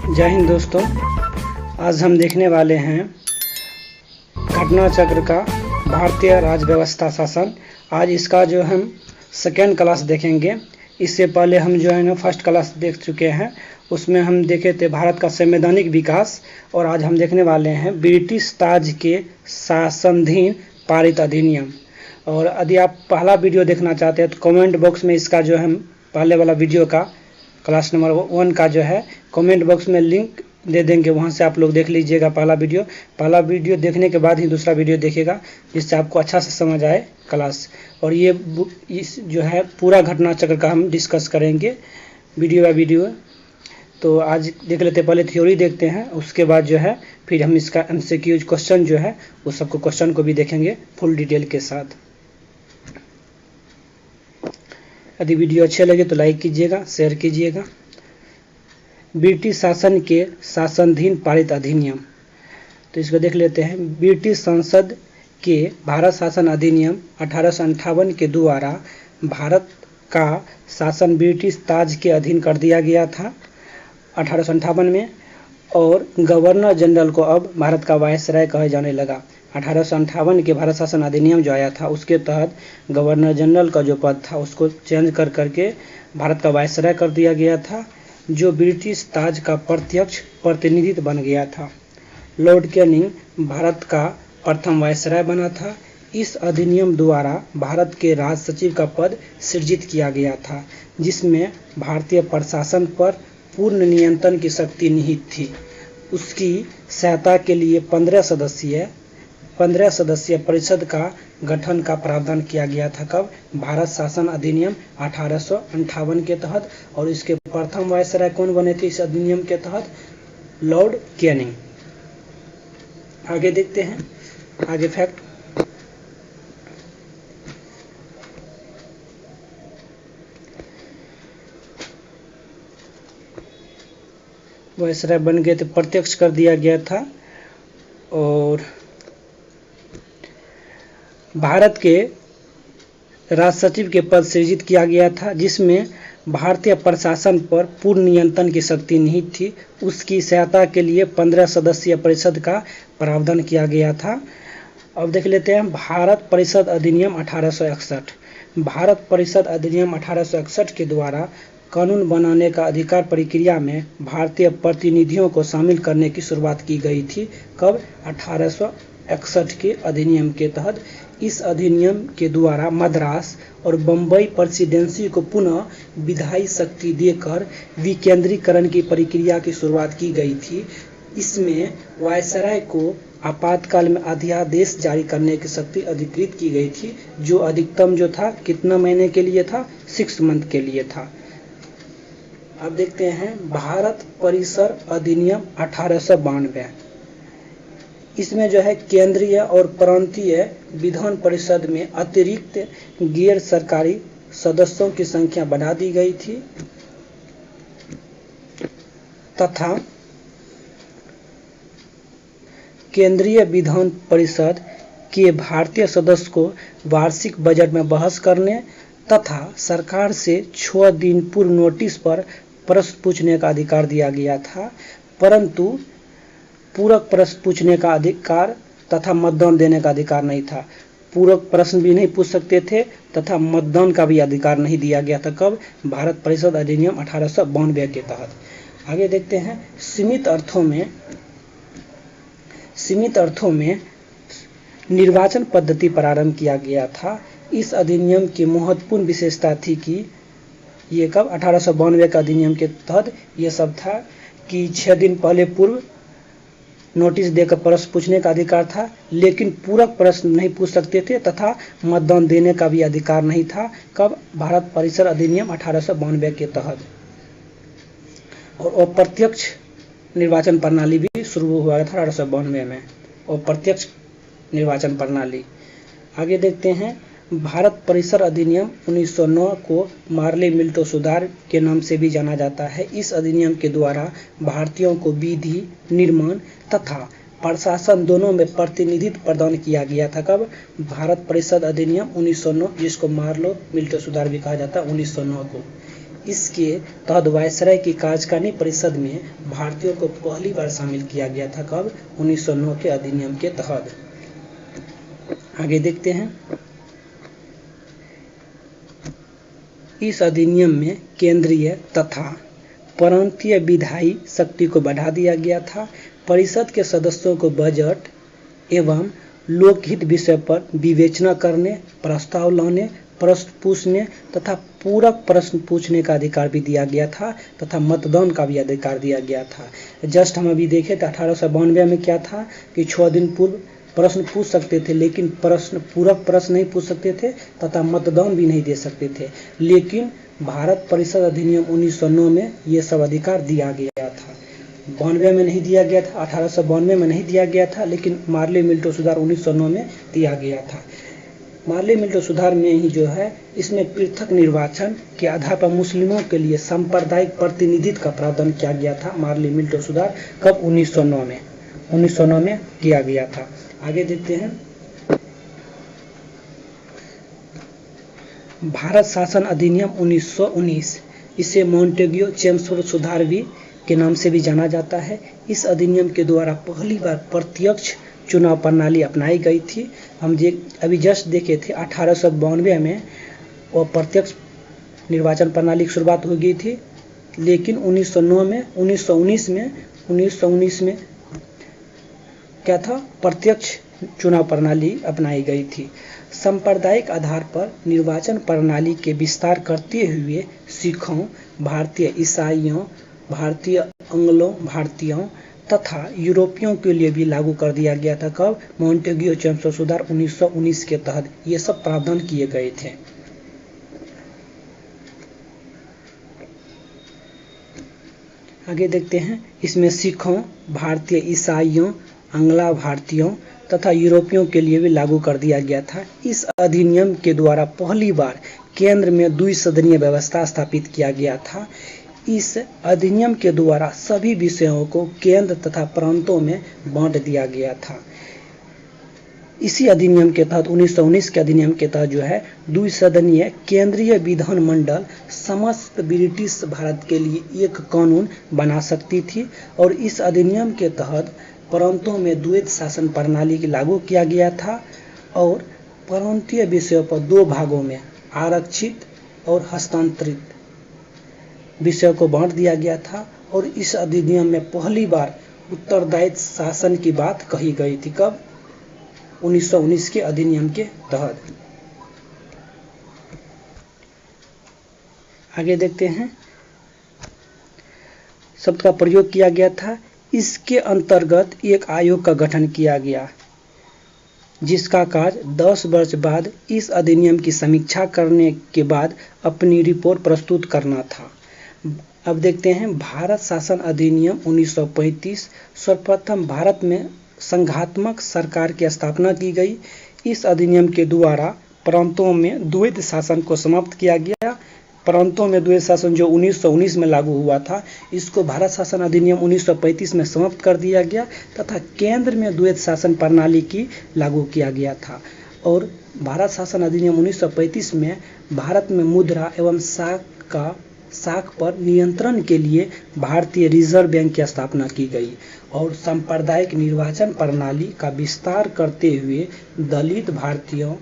जय हिंद दोस्तों। आज हम देखने वाले हैं घटना चक्र का भारतीय राज्य व्यवस्था शासन। आज इसका जो हम सेकेंड क्लास देखेंगे। इससे पहले हम जो है ना फर्स्ट क्लास देख चुके हैं, उसमें हम देखे थे भारत का संवैधानिक विकास। और आज हम देखने वाले हैं ब्रिटिश ताज के शासनाधीन पारित अधिनियम। और यदि आप पहला वीडियो देखना चाहते हैं तो कमेंट बॉक्स में इसका जो है पहले वाला वीडियो का क्लास नंबर 1 का जो है कमेंट बॉक्स में लिंक दे देंगे, वहां से आप लोग देख लीजिएगा पहला वीडियो देखने के बाद ही दूसरा वीडियो देखेगा, जिससे आपको अच्छा से समझ आए क्लास। और ये इस जो है पूरा घटना चक्र का हम डिस्कस करेंगे वीडियो बाय वीडियो। तो आज देख लेते हैं, पहले थ्योरी देखते हैं, उसके बाद जो है फिर हम इसका MCQ क्वेश्चन जो है वो सबको क्वेश्चन को भी देखेंगे फुल डिटेल के साथ। यदि वीडियो अच्छे लगे तो लाइक कीजिएगा, शेयर कीजिएगा। ब्रिटिश शासन के शासनाधीन पारित अधिनियम, तो इसको देख लेते हैं। ब्रिटिश संसद के भारत शासन अधिनियम 1858 के द्वारा भारत का शासन ब्रिटिश ताज के अधीन कर दिया गया था 1858 में, और गवर्नर जनरल को अब भारत का वायसराय कहा जाने लगा। 1858 के भारत शासन अधिनियम जो आया था उसके तहत गवर्नर जनरल का जो पद था उसको चेंज कर करके भारत का वायसराय कर दिया गया था, जो ब्रिटिश ताज का प्रत्यक्ष प्रतिनिधित्व बन गया था। लॉर्ड कैनिंग भारत का प्रथम वायसराय बना था। इस अधिनियम द्वारा भारत के राज सचिव का पद सृजित किया गया था, जिसमें भारतीय प्रशासन पर पूर्ण नियंत्रण की शक्ति निहित थी। उसकी सहायता के लिए 15 सदस्यीय परिषद का गठन का प्रावधान किया गया था। कब? भारत शासन अधिनियम 1858 के तहत। और इसके प्रथम वायसराय कौन बने थे इस अधिनियम के तहत? Lord Canning. आगे देखते हैं, आगे फैक्ट। वायसराय बन गए थे, प्रत्यक्ष कर दिया गया था। और भारत के राज सचिव के पद सृजित किया गया था, जिसमें भारतीय प्रशासन पर पूर्ण नियंत्रण की शक्ति निहित थी। उसकी सहायता के लिए 15 सदस्यीय परिषद का प्रावधान किया गया था। अब देख लेते हैं भारत परिषद अधिनियम 1861। भारत परिषद अधिनियम 1861 के द्वारा कानून बनाने का अधिकार प्रक्रिया में भारतीय प्रतिनिधियों को शामिल करने की शुरुआत की गई थी। कब? 1861 के अधिनियम के तहत। इस अधिनियम के द्वारा मद्रास और बम्बई प्रेसिडेंसी को पुनः विधायी शक्ति देकर विकेंद्रीकरण की प्रक्रिया की शुरुआत की गई थी। इसमें वायसराय को आपातकाल में अध्यादेश जारी करने की शक्ति अधिकृत की गई थी, जो अधिकतम जो था कितना महीने के लिए था? 6 मंथ के लिए था। अब देखते हैं भारत परिसर अधिनियम 1892। इसमें जो है केंद्रीय और प्रांतीय विधान परिषद में अतिरिक्त गैर सरकारी सदस्यों की संख्या बढ़ा दी गई थी, तथा केंद्रीय विधान परिषद के भारतीय सदस्य को वार्षिक बजट में बहस करने तथा सरकार से 6 दिन पूर्व नोटिस पर प्रश्न पूछने का अधिकार दिया गया था, परंतु पूरक प्रश्न पूछने का अधिकार तथा मतदान देने का अधिकार नहीं था। पूरक प्रश्न भी नहीं पूछ सकते थे तथा मतदान का भी अधिकार नहीं दिया गया था। कब? भारत परिषद अधिनियम 1892 के तहत। आगे देखते हैं सीमित अर्थों में निर्वाचन पद्धति प्रारंभ किया गया था। इस अधिनियम की महत्वपूर्ण विशेषता थी कि ये कब? 1892 के अधिनियम के तहत ये सब था कि 6 दिन पहले पूर्व नोटिस देकर प्रश्न पूछने का अधिकार था, लेकिन पूरक प्रश्न नहीं पूछ सकते थे तथा मतदान देने का भी अधिकार नहीं था। कब? भारत परिसर अधिनियम 1892 के तहत। और अप्रत्यक्ष निर्वाचन प्रणाली भी शुरू हुआ था 1892 में, अप्रत्यक्ष निर्वाचन प्रणाली। आगे देखते हैं भारत परिसर अधिनियम 1909 को मार्ले मिल्टो सुधार के नाम से भी जाना जाता है। इस अधिनियम के द्वारा भारतीयों को विधि निर्माण तथा प्रशासन दोनों में प्रतिनिधित्व प्रदान किया गया था। कब? भारत परिषद अधिनियम 1909, जिसको मार्लो मिल्टो सुधार भी कहा जाता है 1909 को। इसके तहत वायसराय की कार्यकारिणी परिषद में भारतीयों को पहली बार शामिल किया गया था। कब? 1909 के अधिनियम के तहत। आगे देखते हैं। इस अधिनियम में केंद्रीय तथा प्रांतीय विधायी शक्ति को बढ़ा दिया गया था। परिषद के सदस्यों को बजट एवं लोकहित विषय पर विवेचना करने, प्रस्ताव लाने, प्रश्न पूछने तथा पूरक प्रश्न पूछने का अधिकार भी दिया गया था तथा मतदान का भी अधिकार दिया गया था। जस्ट हम अभी देखे थे 1892 में क्या था कि 6 दिन पूर्व प्रश्न पूछ सकते थे, लेकिन पूरक प्रश्न नहीं पूछ सकते थे तथा मतदान भी नहीं दे सकते थे। लेकिन भारत परिषद अधिनियम 1909 में ये सब अधिकार दिया गया था। 92 में नहीं दिया गया था, 1892 में नहीं दिया गया था, लेकिन मार्ले मिल्टो सुधार 1909 में दिया गया था। मार्ले मिल्टो सुधार में ही जो है इसमें पृथक निर्वाचन के आधार पर मुस्लिमों के लिए सांप्रदायिक प्रतिनिधित्व का प्रावधान किया गया था। मार्ले मिल्टो सुधार कब? 1909 में किया गया था। आगे देखते हैं। भारत शासन अधिनियम 1919, इसे मॉन्टेग्यू चेम्सफोर्ड सुधार भी के नाम से भी जाना जाता है। इस अधिनियम के द्वारा पहली बार प्रत्यक्ष चुनाव प्रणाली अपनाई गई थी। हम अभी जस्ट देखे थे 1892 में वो प्रत्यक्ष निर्वाचन प्रणाली की शुरुआत हो गई थी, लेकिन 1919 में क्या था? प्रत्यक्ष चुनाव प्रणाली अपनाई गई थी। सांप्रदायिक आधार पर निर्वाचन प्रणाली के विस्तार करते हुए सिखों, भारतीय ईसाइयों, भारतीय एंग्लो भारतीयों तथा यूरोपियों के लिए भी लागू कर दिया गया था। कब? मॉन्टेग्यू चेम्सफोर्ड सुधार 1919 के तहत ये सब प्रावधान किए गए थे। आगे देखते हैं। इसमें सिखों, भारतीय ईसाइयों, अंग्ला भारतीयों तथा यूरोपियों के लिए भी लागू कर दिया गया था। इस अधिनियम के द्वारा पहली बार केंद्र में द्विसदनीय व्यवस्था स्थापित किया गया था। इस अधिनियम के द्वारा सभी विषयों को केंद्र तथा प्रांतों में बांट दिया गया था। इसी अधिनियम के तहत 1919 के अधिनियम के तहत जो है द्विसदनीय केंद्रीय विधानमंडल समस्त ब्रिटिश भारत के लिए एक कानून बना सकती थी और इस अधिनियम के तहत प्रांतों में द्वैत शासन प्रणाली लागू किया गया था और प्रांतीय विषयों पर 2 भागों में आरक्षित और हस्तांतरित विषयों को बांट दिया गया था। और इस अधिनियम में पहली बार उत्तरदायित्व शासन की बात कही गई थी। कब? 1919 के अधिनियम के तहत। आगे देखते हैं। शब्द का प्रयोग किया गया था। इसके अंतर्गत एक आयोग का गठन किया गया जिसका कार्य 10 वर्ष बाद इस अधिनियम की समीक्षा करने के बाद अपनी रिपोर्ट प्रस्तुत करना था। अब देखते हैं। भारत शासन अधिनियम 1935। सर्वप्रथम भारत में संघात्मक सरकार की स्थापना की गई। इस अधिनियम के द्वारा प्रांतों में द्वैत शासन को समाप्त किया गया। प्रांतों में द्वैत शासन जो 1919 में लागू हुआ था, इसको भारत शासन अधिनियम 1935 में समाप्त कर दिया गया तथा केंद्र में द्वैत शासन प्रणाली की लागू किया गया था। और भारत शासन अधिनियम 1935 में भारत में मुद्रा एवं साख पर नियंत्रण के लिए भारतीय रिजर्व बैंक की स्थापना की गई और सांप्रदायिक निर्वाचन प्रणाली का विस्तार करते हुए दलित भारतीयों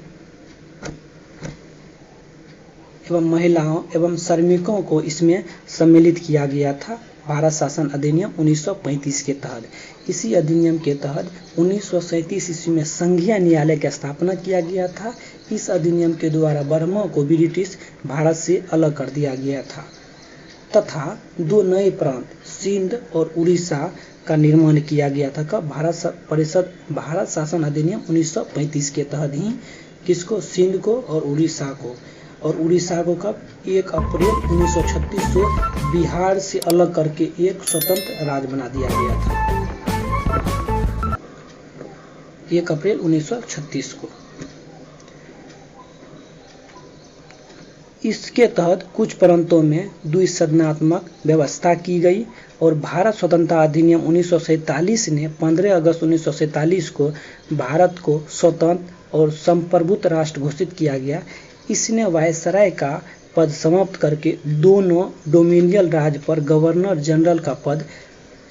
एवं महिलाओं एवं श्रमिकों को इसमें सम्मिलित किया गया था। भारत शासन अधिनियम 1935 के तहत। इसी अधिनियम के तहत 1937 ईस्वी में संघीय न्यायालय की स्थापना किया गया था। इस अधिनियम के द्वारा बर्मा को ब्रिटिश भारत से अलग कर दिया गया था तथा 2 नए प्रांत सिंध और उड़ीसा का निर्माण किया गया था। कब? भारत शासन अधिनियम 1935 के तहत ही किसको? सिंध को और उड़ीसा को। और उड़ीसा को कब? 1 अप्रैल 1936 को बिहार से अलग करके एक स्वतंत्र राज्य बना दिया गया था। 1 अप्रैल 1936 को। इसके तहत कुछ प्रांतों में द्विसदनात्मक व्यवस्था की गई और भारत स्वतंत्रता अधिनियम 1947 ने 15 अगस्त 1947 को भारत को स्वतंत्र और संप्रभुत्व राष्ट्र घोषित किया गया। इसने वायसराय का पद समाप्त करके दोनों डोमिनियल राज्य पर गवर्नर जनरल का पद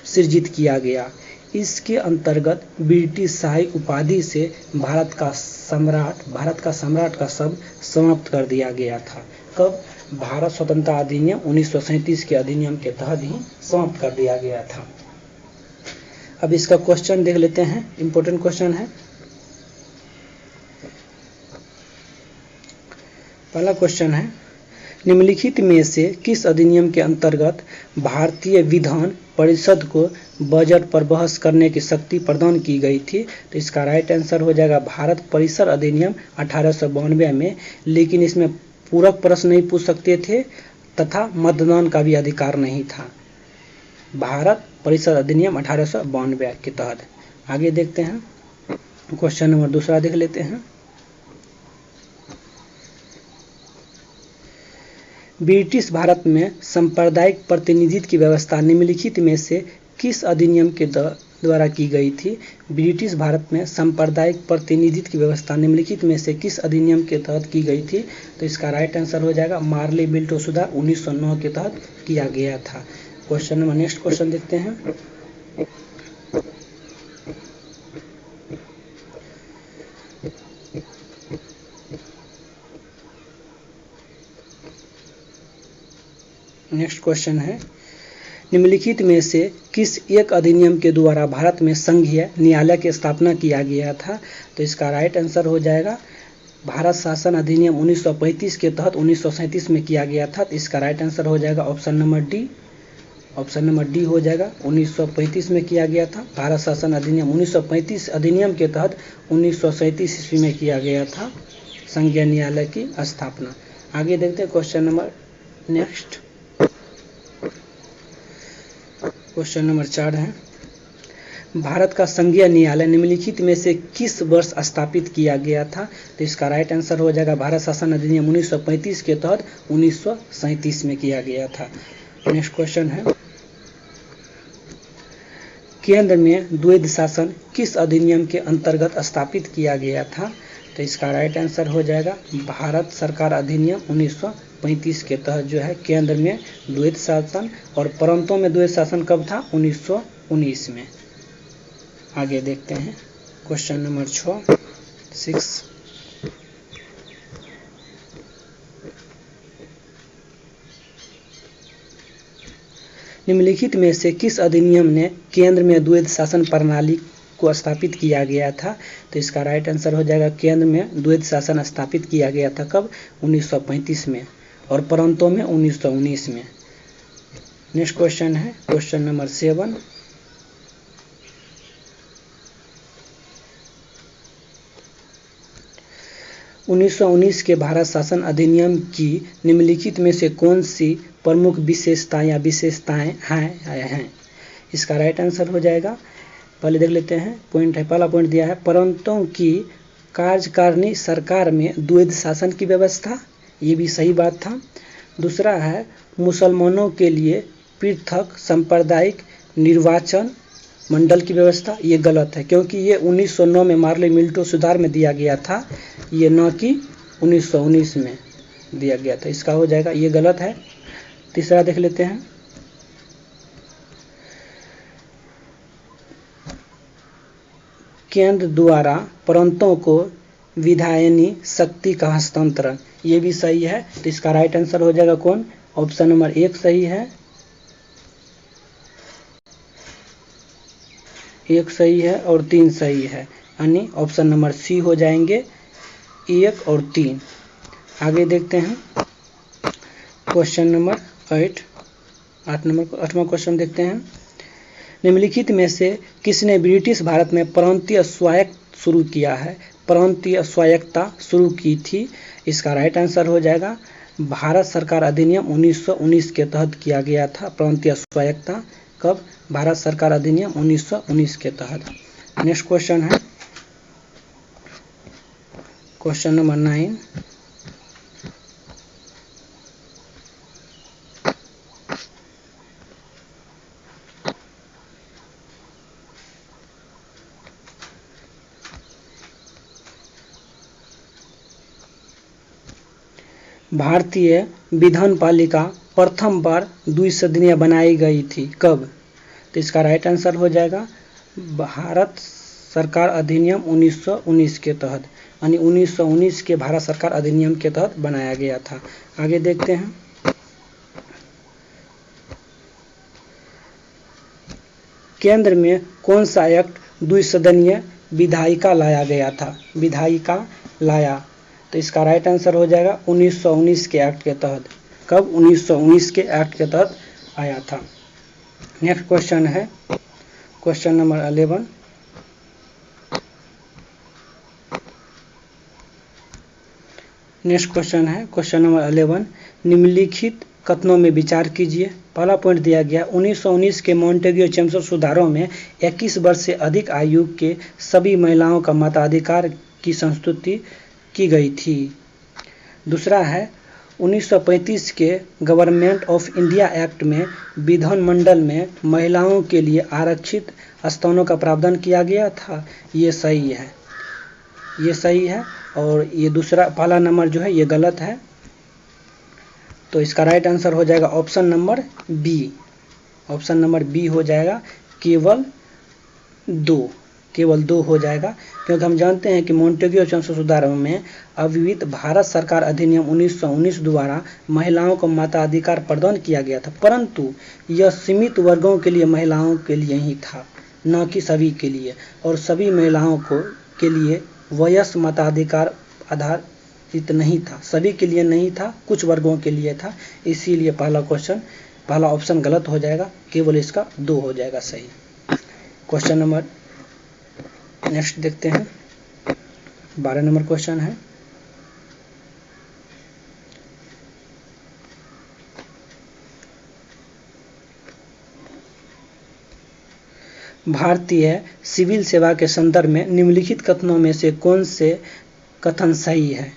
सृजित किया गया। इसके अंतर्गत ब्रिटिश शाही उपाधि से भारत का सम्राट का शब्द समाप्त कर दिया गया था। कब? भारत स्वतंत्रता अधिनियम 1937 के अधिनियम के तहत ही समाप्त कर दिया गया था। अब इसका क्वेश्चन देख लेते हैं, इंपॉर्टेंट क्वेश्चन है। पहला क्वेश्चन है, निम्नलिखित में से किस अधिनियम के अंतर्गत भारतीय विधान परिषद को बजट पर बहस करने की शक्ति प्रदान की गई थी? तो इसका राइट आंसर हो जाएगा भारत परिषद अधिनियम 1892 में, लेकिन इसमें पूरक प्रश्न नहीं पूछ सकते थे तथा मतदान का भी अधिकार नहीं था। भारत परिषद अधिनियम 1892 के तहत। आगे देखते हैं, क्वेश्चन नंबर दूसरा देख लेते हैं। ब्रिटिश भारत में सांप्रदायिक प्रतिनिधित्व की व्यवस्था निम्नलिखित में से किस अधिनियम के द्वारा की गई थी? ब्रिटिश भारत में सांप्रदायिक प्रतिनिधित्व की व्यवस्था निम्नलिखित में से किस अधिनियम के तहत की गई थी? तो इसका राइट आंसर हो जाएगा मार्ले मिल्टो सुधार 1909 के तहत किया गया था। क्वेश्चन नंबर नेक्स्ट क्वेश्चन देखते हैं। नेक्स्ट क्वेश्चन है, निम्नलिखित में से किस एक अधिनियम के द्वारा भारत में संघीय न्यायालय की स्थापना किया गया था? तो इसका राइट आंसर हो जाएगा भारत शासन अधिनियम 1935 के तहत 1937 में किया गया था। तो इसका राइट आंसर हो जाएगा option number D. Option number D हो जाएगा, 1935 में किया गया था। भारत शासन अधिनियम 1935 अधिनियम के तहत 1937 ईस्वी में किया गया था संघीय न्यायालय की स्थापना। आगे देखते हैं question number next. Question number 4 है, भारत का संघीय न्यायालय निम्नलिखित में से किस वर्ष स्थापित किया गया था? तो इसका राइट आंसर हो जाएगा भारत शासन अधिनियम 1935 के तहत 1937 में किया गया था। नेक्स्ट क्वेश्चन है, केंद्र में द्वैध शासन किस अधिनियम के अंतर्गत स्थापित किया गया था? तो इसका राइट आंसर हो जाएगा भारत सरकार अधिनियम 1935 के तहत जो है केंद्र में द्वैध शासन और प्रांतों में द्वैध शासन कब था? 1919 में। आगे देखते हैं क्वेश्चन नंबर 6। निम्नलिखित में से किस अधिनियम ने केंद्र में द्वैध शासन प्रणाली को स्थापित किया गया था? तो इसका राइट आंसर हो जाएगा केंद्र में द्वैध शासन स्थापित किया गया था कब? 1935 में और प्रांतों में 1919 में। नेक्स्ट क्वेश्चन है क्वेश्चन नंबर 7। उन्नीस के भारत शासन अधिनियम की निम्नलिखित में से कौन सी प्रमुख विशेषताएं हैं? इसका राइट आंसर हो जाएगा, पहले देख लेते हैं पॉइंट है। पहला पॉइंट दिया है प्रांतों की कार्यकारिणी सरकार में द्वैध शासन की व्यवस्था, ये भी सही बात था। दूसरा है मुसलमानों के लिए पृथक सांप्रदायिक निर्वाचन मंडल की व्यवस्था, ये गलत है क्योंकि ये 1909 में मार्ले मिल्टो सुधार में दिया गया था, ये न कि 1919 में दिया गया था। इसका हो जाएगा, ये गलत है। तीसरा देख लेते हैं, केंद्र द्वारा प्रांतों को विधायनी शक्ति का हस्तांतरण, ये भी सही है। तो इसका राइट आंसर हो जाएगा कौन? ऑप्शन नंबर 1 सही है, 1 सही है और 3 सही है, यानी ऑप्शन नंबर सी हो जाएंगे 1 और 3। आगे देखते हैं क्वेश्चन नंबर 8वां क्वेश्चन देखते हैं। निम्नलिखित में से किसने ब्रिटिश भारत में प्रांतीय स्वायत्त शुरू किया है? प्रांतीय स्वायत्तता शुरू की थी। इसका राइट आंसर हो जाएगा भारत सरकार अधिनियम 1919 के तहत किया गया था प्रांतीय स्वायत्तता। कब? भारत सरकार अधिनियम 1919 के तहत। नेक्स्ट क्वेश्चन है क्वेश्चन नंबर 9। भारतीय विधान पालिका प्रथम बार द्विसदनीय बनाई गई थी? कब? तो इसका राइट आंसर हो जाएगा भारत सरकार अधिनियम 1919 के तहत, यानी 1919 के भारत सरकार अधिनियम के तहत बनाया गया था। आगे देखते हैं। केंद्र में कौन सा एक्ट द्विसदनीय विधायिका लाया गया था? विधायिका लाया, तो इसका राइट आंसर हो जाएगा 1919 के एक्ट के तहत। कब? 1919 के एक्ट के तहत आया था। नेक्स्ट क्वेश्चन है क्वेश्चन नंबर 11। नेक्स्ट क्वेश्चन है क्वेश्चन नंबर 11। निम्नलिखित कथनों में विचार कीजिए। पहला पॉइंट दिया गया 1919 के मॉन्टेग्यू चैम्बर सुधारों में 21 वर्ष से अधिक आयु के सभी महिलाओं का मताधिकार की संस्तुति की गई थी। दूसरा है 1935 के गवर्नमेंट ऑफ इंडिया एक्ट में विधानमंडल में महिलाओं के लिए आरक्षित स्थानों का प्रावधान किया गया था। ये सही है, ये सही है। और ये दूसरा पहला नंबर जो है ये गलत है, तो इसका राइट आंसर हो जाएगा option number B. Option number B हो जाएगा केवल 2 हो जाएगा, क्योंकि हम जानते हैं कि मॉन्टेग्यू चैम्बर सुधारों में अविभक्त भारत सरकार अधिनियम 1919 द्वारा महिलाओं को मताधिकार प्रदान किया गया था, परंतु यह सीमित वर्गों के लिए महिलाओं के लिए ही था, न कि सभी के लिए। और सभी महिलाओं को के लिए वयस्क मताधिकार आधारित नहीं था, सभी के लिए नहीं था, कुछ वर्गों के लिए था। इसीलिए पहला ऑप्शन गलत हो जाएगा, केवल इसका 2 हो जाएगा सही। क्वेश्चन नंबर नेक्स्ट देखते हैं। 12 नंबर क्वेश्चन है भारतीय सिविल सेवा के संदर्भ में निम्नलिखित कथनों में से कौन से कथन सही है?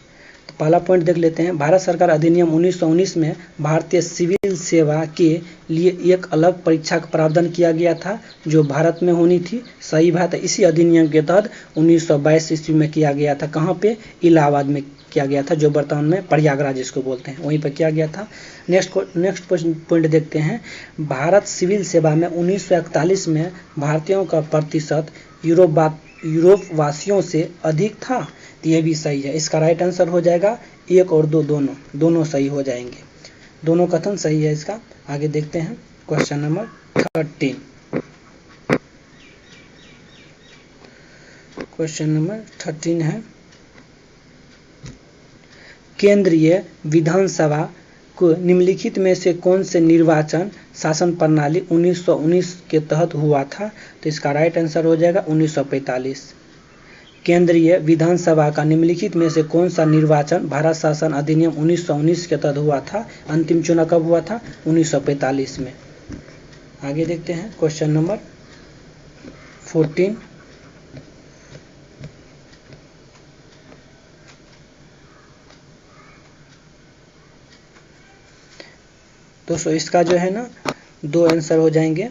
तो पहला पॉइंट देख लेते हैं। भारत सरकार अधिनियम 1919 में भारतीय सिविल सेवा के लिए एक अलग परीक्षा का प्रावधान किया गया था जो भारत में होनी थी। सही बात है। इसी अधिनियम के तहत 1922 ईस्वी में किया गया था। कहाँ पे? इलाहाबाद में किया गया था, जो वर्तमान में प्रयागराज जिसको बोलते हैं, वहीं पर किया गया था। नेक्स्ट पॉइंट देखते हैं। भारत सिविल सेवा में 1941 में भारतीयों का प्रतिशत यूरोप वासियों से अधिक था। तो ये भी सही है। इसका राइट आंसर हो जाएगा 1 और 2 दोनों सही हो जाएंगे। दोनों कथन सही है इसका। आगे देखते हैं क्वेश्चन नंबर 13। क्वेश्चन नंबर 13 है केंद्रीय विधानसभा को निम्नलिखित में से कौन से निर्वाचन शासन प्रणाली 1919 के तहत हुआ था? तो इसका राइट आंसर हो जाएगा 1945। केंद्रीय विधानसभा का निम्नलिखित में से कौन सा निर्वाचन भारत शासन अधिनियम 1919 के तहत हुआ था? अंतिम चुनाव कब हुआ था? 1945 में। आगे देखते हैं क्वेश्चन नंबर 14। दोस्तों इसका जो है ना 2 आंसर हो जाएंगे।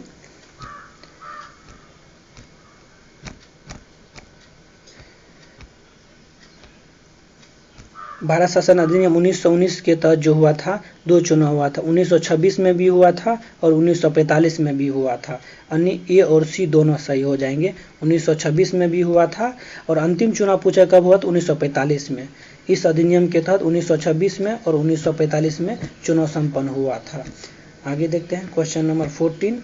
भारत शासन अधिनियम 1919 के तहत जो हुआ था 2 चुनाव हुआ था, 1926 में भी हुआ था और 1945 में भी हुआ था। अन्य ए और सी दोनों सही हो जाएंगे। 1926 में भी हुआ था और अंतिम चुनाव पूछा कब हुआ? तो 1945 में। इस अधिनियम के तहत 1926 में और 1945 में चुनाव संपन्न हुआ था। आगे देखते हैं क्वेश्चन नंबर 14।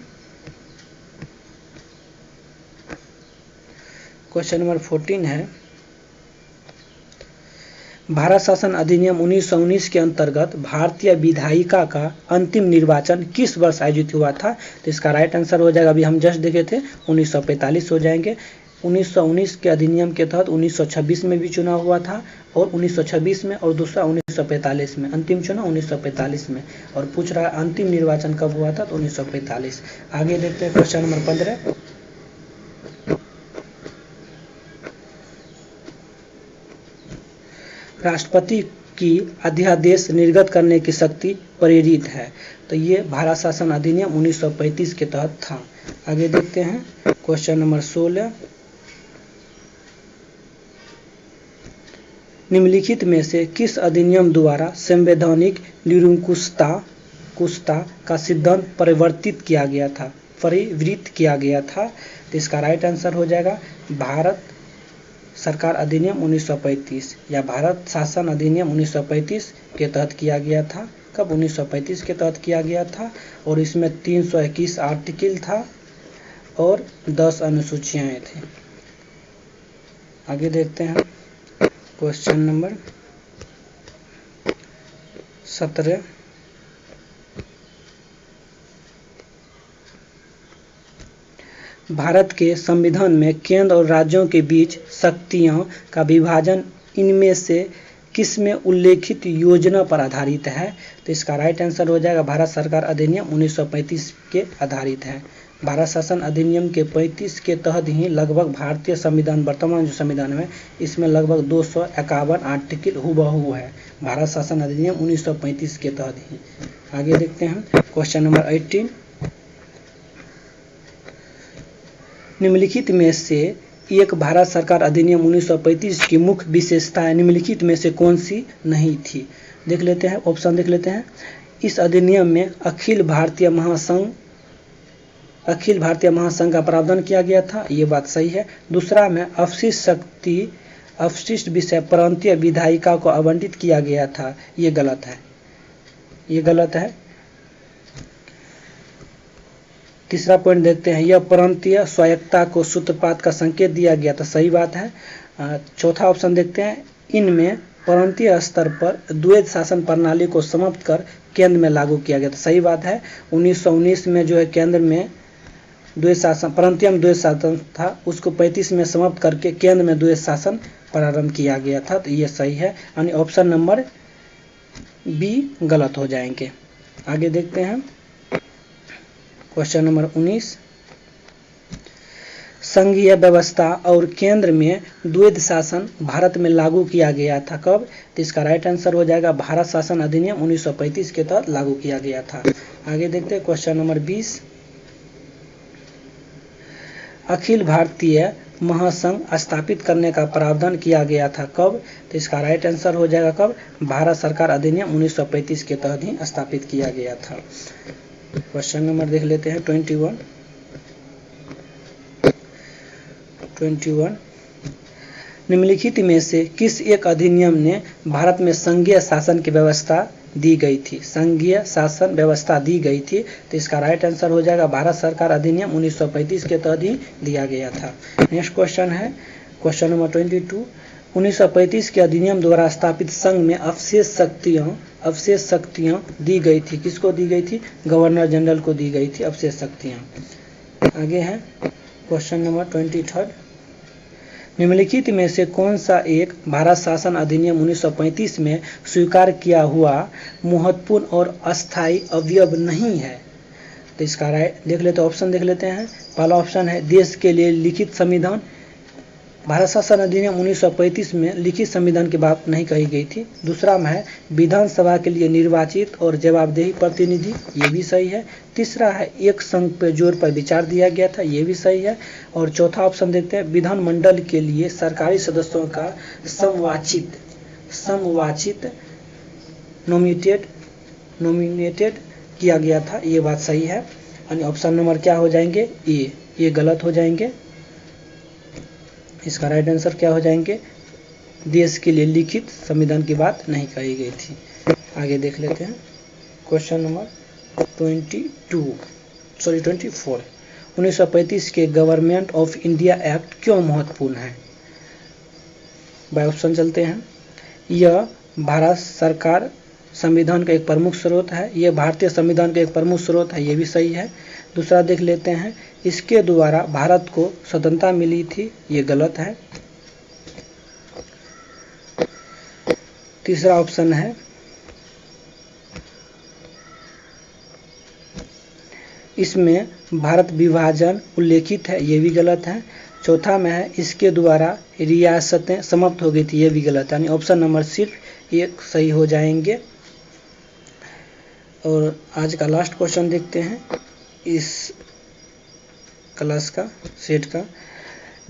क्वेश्चन नंबर 14 है भारत शासन अधिनियम 1919 के अंतर्गत भारतीय विधायिका का अंतिम निर्वाचन किस वर्ष आयोजित हुआ था? तो इसका राइट आंसर हो जाएगा, अभी हम जस्ट देखे थे, 1945 हो जाएंगे। 1919 के अधिनियम के तहत 1926 में भी चुनाव हुआ था और 1926 में, और दूसरा 1945 में। अंतिम चुनाव 1945 में। और पूछ रहा है अंतिम निर्वाचन कब हुआ था? तो 1945। आगे देखते हैं क्वेश्चन नंबर 15। राष्ट्रपति की अध्यादेश निर्गत करने की शक्ति प्रेरित है। तो ये भारत शासन अधिनियम 1935 के तहत था। आगे देखते हैं क्वेश्चन नंबर 16। निम्नलिखित में से किस अधिनियम द्वारा संवैधानिक निरंकुशता का सिद्धांत परिवर्तित किया गया था, परिवृत्त किया गया था? तो इसका राइट आंसर हो जाएगा भारत सरकार अधिनियम 1935 या भारत शासन अधिनियम 1935 के तहत किया गया था। कब? 1935 के तहत किया गया था और इसमें 321 आर्टिकल था और 10 अनुसूचियां थी। आगे देखते हैं क्वेश्चन नंबर 17। भारत के संविधान में केंद्र और राज्यों के बीच शक्तियों का विभाजन इनमें से किसमें उल्लेखित योजना पर आधारित है? तो इसका राइट आंसर हो जाएगा भारत सरकार अधिनियम 1935 के आधारित है। भारत शासन अधिनियम के 35 के तहत ही लगभग भारतीय संविधान, वर्तमान जो संविधान है इसमें लगभग 251 आर्टिकल हुबहू है, भारत शासन अधिनियम 1935 के तहत ही। आगे देखते हैं क्वेश्चन नंबर 18। निम्नलिखित में से एक भारत सरकार अधिनियम 1935 की मुख्य विशेषताएं निम्नलिखित में से कौन सी नहीं थी? देख लेते हैं, ऑप्शन देख लेते हैं। इस अधिनियम में अखिल भारतीय महासंघ का प्रावधान किया गया था, ये बात सही है। दूसरा में अपशिष्ट विषय प्रांतीय विधायिका को आवंटित किया गया था, ये गलत है, ये गलत है। तीसरा पॉइंट देखते हैं, यह प्रांतीय स्वायत्तता को सूत्रपात का संकेत दिया गया था, सही बात है। चौथा ऑप्शन देखते हैं, इनमें प्रांतीय स्तर पर द्वैध शासन प्रणाली को समाप्त कर केंद्र में लागू किया गया था, सही बात है। 1919 में जो है केंद्र में द्वैध शासन, प्रांतीय में द्वैध शासन था, उसको 35 में समाप्त करके केंद्र में द्वैध शासन प्रारंभ किया गया था, तो ये सही है। यानी ऑप्शन नंबर बी गलत हो जाएंगे। आगे देखते हैं क्वेश्चन नंबर 19। संघीय व्यवस्था और केंद्र में द्वैध शासन भारत में लागू किया गया था, कब? तो इसका राइट आंसर हो जाएगा भारत शासन अधिनियम 1935 के तहत लागू किया गया था। आगे देखते हैं क्वेश्चन नंबर 20। अखिल भारतीय महासंघ स्थापित करने का प्रावधान किया गया था, कब? तो इसका राइट आंसर हो जाएगा कब? भारत सरकार अधिनियम 1935 के तहत ही स्थापित किया गया था। क्वेश्चन नंबर देख लेते हैं 21। निम्नलिखित में से किस एक अधिनियम ने भारत में संघीय शासन की व्यवस्था दी गई थी? संघीय शासन व्यवस्था दी गई थी, तो इसका राइट आंसर हो जाएगा भारत सरकार अधिनियम 1935 के तहत ही दिया गया था। नेक्स्ट क्वेश्चन है क्वेश्चन नंबर 22। 1935 के अधिनियम द्वारा स्थापित संघ में अवशेष शक्तियां दी गई थी, किसको दी गई थी? गवर्नर जनरल को दी गई थी अवशेष शक्तियां। आगे है क्वेश्चन नंबर 23। निम्नलिखित में से कौन सा एक भारत शासन अधिनियम 1935 में स्वीकार किया हुआ महत्वपूर्ण और अस्थायी अवयव नहीं है? तो इसका राइट देख लेते हैं, ऑप्शन देख लेते हैं। पहला ऑप्शन है देश के लिए लिखित संविधान। भारत शासन अधिनियम 1935 में लिखित संविधान की बात नहीं कही गई थी। दूसरा में है विधानसभा के लिए निर्वाचित और जवाबदेही प्रतिनिधि, ये भी सही है। तीसरा है एक संघ पर जोर पर विचार दिया गया था, ये भी सही है। और चौथा ऑप्शन देखते हैं विधानमंडल के लिए सरकारी सदस्यों का समवाचित नोमिनेटेड किया गया था, ये बात सही है। यानी ऑप्शन नंबर क्या हो जाएंगे? ए, ये गलत हो जाएंगे। इसका राइट आंसर क्या हो जाएंगे? देश के लिए लिखित संविधान की बात नहीं कही गई थी। आगे देख लेते हैं क्वेश्चन नंबर 24। 1935 के गवर्नमेंट ऑफ इंडिया एक्ट क्यों महत्वपूर्ण है? बाय ऑप्शन चलते हैं। यह भारत सरकार संविधान का एक प्रमुख स्रोत है, यह भारतीय संविधान का एक प्रमुख स्रोत है, ये भी सही है। दूसरा देख लेते हैं इसके द्वारा भारत को स्वतंत्रता मिली थी, ये गलत है। तीसरा ऑप्शन है इसमें भारत विभाजन उल्लेखित है, ये भी गलत है। चौथा में है इसके द्वारा रियासतें समाप्त हो गई थी, ये भी गलत है। यानी ऑप्शन नंबर सिर्फ एक सही हो जाएंगे। और आज का लास्ट क्वेश्चन देखते हैं इस क्लास का सेट का।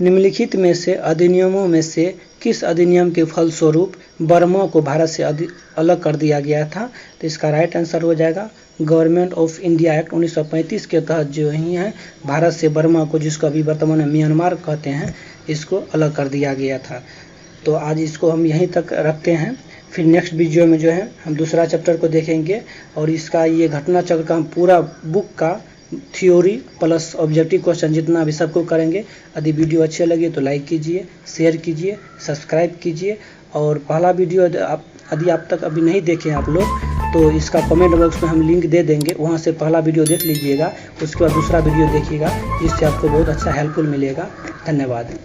निम्नलिखित में से अधिनियमों में से किस अधिनियम के फलस्वरूप बर्मा को भारत से अलग कर दिया गया था? तो इसका राइट आंसर हो जाएगा गवर्नमेंट ऑफ इंडिया एक्ट 1935 के तहत जो ही है भारत से बर्मा को, जिसको अभी वर्तमान में म्यांमार कहते हैं, इसको अलग कर दिया गया था। तो आज इसको हम यहीं तक रखते हैं। फिर नेक्स्ट वीडियो में जो है हम दूसरा चैप्टर को देखेंगे और इसका ये घटना चक्र का हम पूरा बुक का थ्योरी प्लस ऑब्जेक्टिव क्वेश्चन जितना भी सबको करेंगे। यदि वीडियो अच्छे लगे तो लाइक कीजिए, शेयर कीजिए, सब्सक्राइब कीजिए। और पहला वीडियो यदि आप तक अभी नहीं देखे आप लोग तो इसका कमेंट बॉक्स में हम लिंक दे देंगे, वहाँ से पहला वीडियो देख लीजिएगा, उसके बाद दूसरा वीडियो देखिएगा, जिससे आपको बहुत अच्छा हेल्पफुल मिलेगा। धन्यवाद।